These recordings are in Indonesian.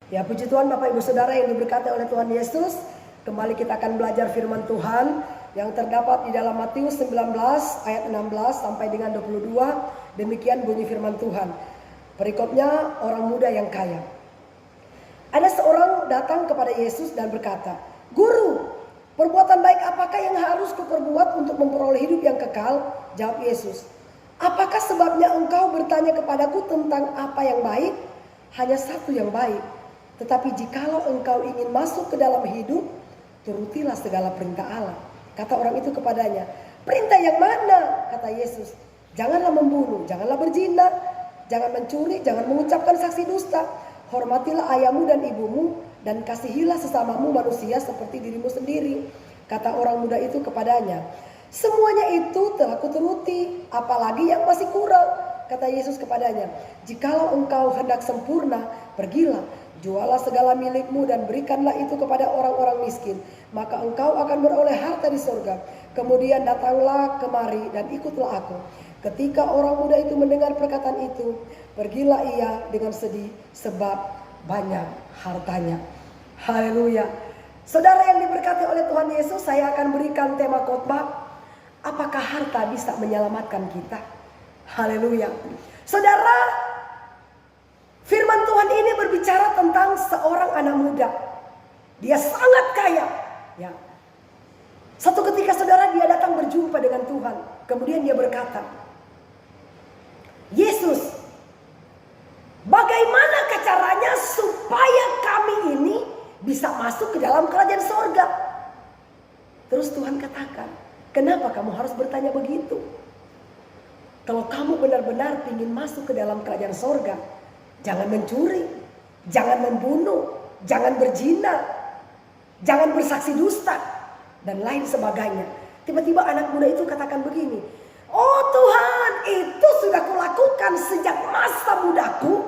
Ya, puji Tuhan Bapak Ibu Saudara yang diberkati oleh Tuhan Yesus. Kembali kita akan belajar firman Tuhan yang terdapat di dalam Matius 19 ayat 16 sampai dengan 22. Demikian bunyi firman Tuhan. Perikopnya orang muda yang kaya. Ada seorang datang kepada Yesus dan berkata, "Guru, perbuatan baik apakah yang harus kuperbuat untuk memperoleh hidup yang kekal?" Jawab Yesus, "Apakah sebabnya engkau bertanya kepadaku tentang apa yang baik? Hanya satu yang baik. Tetapi jikalau engkau ingin masuk ke dalam hidup, turutilah segala perintah Allah." Kata orang itu kepadanya, "Perintah yang mana?" Kata Yesus, "Janganlah membunuh, janganlah berzina, jangan mencuri, jangan mengucapkan saksi dusta. Hormatilah ayahmu dan ibumu, dan kasihilah sesamamu manusia seperti dirimu sendiri." Kata orang muda itu kepadanya, "Semuanya itu telah kuturuti, apalagi yang masih kurang?" Kata Yesus kepadanya, "Jikalau engkau hendak sempurna, pergilah, jualah segala milikmu dan berikanlah itu kepada orang-orang miskin, maka engkau akan beroleh harta di surga. Kemudian datanglah kemari dan ikutlah aku." Ketika orang muda itu mendengar perkataan itu, pergilah ia dengan sedih sebab banyak hartanya. Haleluya. Saudara yang diberkati oleh Tuhan Yesus, saya akan berikan tema khotbah, apakah harta bisa menyelamatkan kita? Haleluya. Saudara, firman Tuhan ini berbicara tentang seorang anak muda. Dia sangat kaya. Ya. Satu ketika saudara dia datang berjumpa dengan Tuhan. Kemudian dia berkata, "Yesus, bagaimana caranya supaya kami ini bisa masuk ke dalam kerajaan sorga?" Terus Tuhan katakan, "Kenapa kamu harus bertanya begitu? Kalau kamu benar-benar ingin masuk ke dalam kerajaan sorga, jangan mencuri, jangan membunuh, jangan berzina, jangan bersaksi dusta, dan lain sebagainya." Tiba-tiba anak muda itu katakan begini, "Oh Tuhan, itu sudah kulakukan sejak masa mudaku.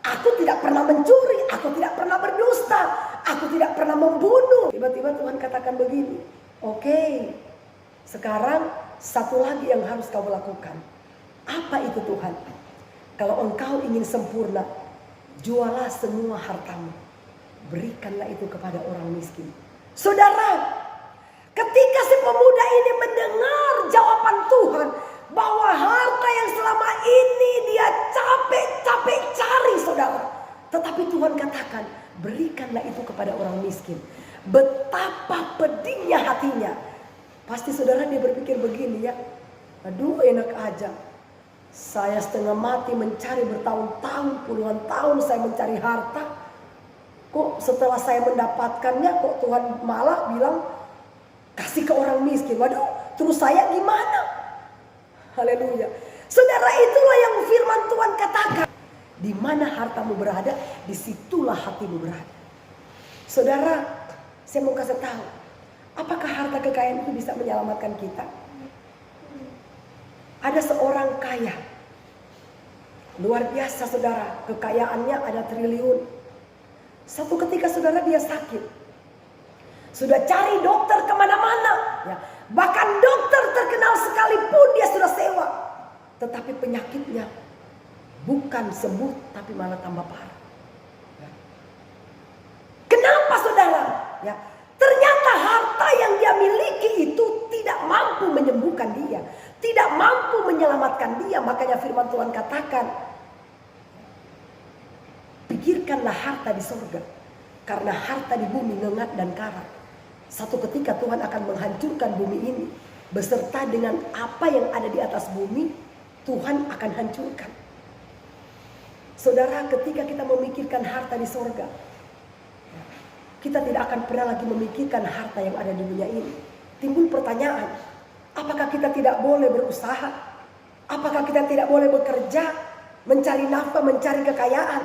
Aku tidak pernah mencuri, aku tidak pernah berdusta, aku tidak pernah membunuh." Tiba-tiba Tuhan katakan begini, "Oke, sekarang satu lagi yang harus kau lakukan." Apa itu Tuhan? "Kalau engkau ingin sempurna, jualah semua hartamu, berikanlah itu kepada orang miskin." Saudara, ketika si pemuda ini mendengar jawaban Tuhan bahwa harta yang selama ini dia capek-capek cari, saudara, tetapi Tuhan katakan, berikanlah itu kepada orang miskin. Betapa pedihnya hatinya. Pasti saudara dia berpikir begini, ya, "Aduh, enak aja. Saya setengah mati mencari bertahun-tahun, puluhan tahun saya mencari harta. Kok setelah saya mendapatkannya, kok Tuhan malah bilang kasih ke orang miskin. Waduh, terus saya gimana?" Haleluya. Saudara, itulah yang firman Tuhan katakan. Di mana hartamu berada, disitulah hatimu berada. Saudara, saya mau kasih tahu, apakah harta kekayaan itu bisa menyelamatkan kita? Ada seorang kaya, luar biasa saudara, kekayaannya ada triliun. Satu ketika saudara dia sakit, sudah cari dokter kemana-mana, ya, bahkan dokter terkenal sekalipun dia sudah sewa, tetapi penyakitnya bukan sembuh tapi malah tambah parah. Ya. Kenapa saudara? Ya, ternyata harta yang dia miliki itu tidak mampu menyembuhkan dia, tidak mampu menyelamatkan dia. Makanya firman Tuhan katakan, pikirkanlah harta di surga, karena harta di bumi ngengat dan karat. Satu ketika Tuhan akan menghancurkan bumi ini, beserta dengan apa yang ada di atas bumi, Tuhan akan hancurkan. Saudara, ketika kita memikirkan harta di surga, kita tidak akan pernah lagi memikirkan harta yang ada di dunia ini. Timbul pertanyaan, apakah kita tidak boleh berusaha? Apakah kita tidak boleh bekerja, mencari nafkah, mencari kekayaan?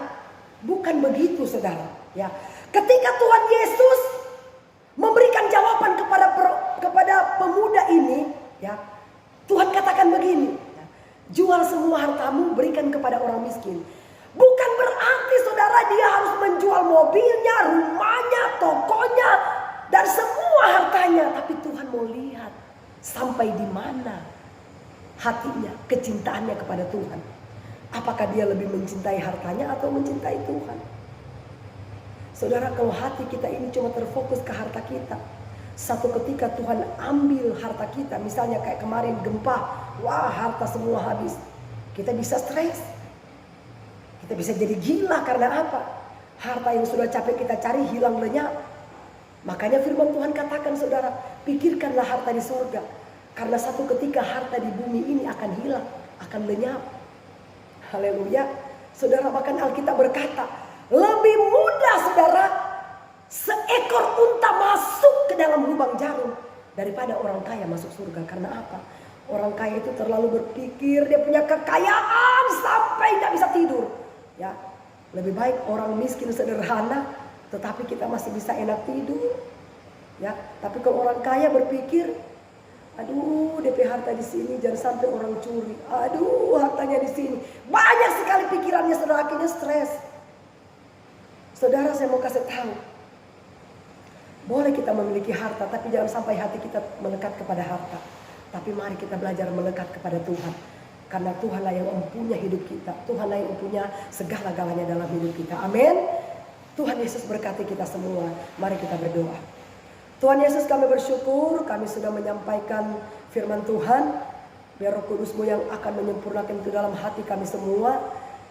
Bukan begitu saudara. Ya, ketika Tuhan Yesus memberikan jawaban kepada pemuda ini, ya, Tuhan katakan begini, ya, "Jual semua hartamu, berikan kepada orang miskin." Bukan berarti saudara dia harus menjual mobilnya, rumahnya, tokonya, dan semua hartanya. Tapi Tuhan mau lihat sampai di mana hatinya, kecintaannya kepada Tuhan. Apakah dia lebih mencintai hartanya atau mencintai Tuhan? Saudara, kalau hati kita ini cuma terfokus ke harta kita, satu ketika Tuhan ambil harta kita, misalnya kayak kemarin gempa, wah harta semua habis. Kita bisa stres, kita bisa jadi gila karena apa? Harta yang sudah capek kita cari hilang lenyap. Makanya firman Tuhan katakan, saudara, pikirkanlah harta di sorga. Karena satu ketika harta di bumi ini akan hilang, akan lenyap. Haleluya. Saudara, bahkan Alkitab berkata, lebih mudah, saudara, seekor unta masuk ke dalam lubang jarum daripada orang kaya masuk surga. Karena apa? Orang kaya itu terlalu berpikir dia punya kekayaan sampai tidak bisa tidur. Ya, lebih baik orang miskin sederhana, tetapi kita masih bisa enak tidur. Ya, tapi kalau orang kaya berpikir, aduh DP harta di sini jangan sampai orang curi. Aduh hartanya di sini. Banyak sekali pikirannya, saudara, akhirnya stres. Saudara, saya mau kasih tahu, boleh kita memiliki harta, tapi jangan sampai hati kita melekat kepada harta. Tapi mari kita belajar melekat kepada Tuhan. Karena Tuhanlah yang mempunyai hidup kita. Tuhanlah yang mempunyai segala-galanya dalam hidup kita. Amin. Tuhan Yesus berkati kita semua. Mari kita berdoa. Tuhan Yesus, kami bersyukur kami sudah menyampaikan firman Tuhan. Biar Roh Kudus-Mu yang akan menyempurnakan itu dalam hati kami semua.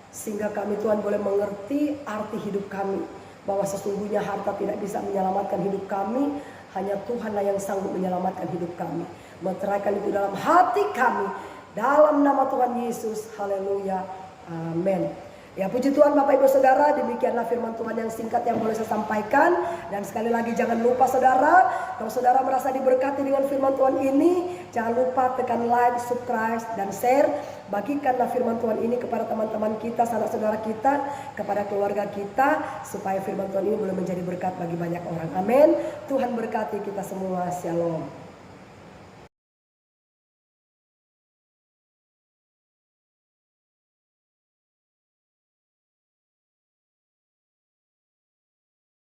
Sehingga kami, Tuhan, boleh mengerti arti hidup kami. Bahwa sesungguhnya harta tidak bisa menyelamatkan hidup kami. Hanya Tuhanlah yang sanggup menyelamatkan hidup kami. Meteraikan itu dalam hati kami. Dalam nama Tuhan Yesus. Haleluya. Amin. Ya, puji Tuhan Bapak Ibu Saudara, demikianlah firman Tuhan yang singkat yang boleh saya sampaikan. Dan sekali lagi jangan lupa saudara, kalau saudara merasa diberkati dengan firman Tuhan ini, jangan lupa tekan like, subscribe, dan share. Bagikanlah firman Tuhan ini kepada teman-teman kita, sanak saudara kita, kepada keluarga kita, supaya firman Tuhan ini boleh menjadi berkat bagi banyak orang. Amin. Tuhan berkati kita semua. Shalom.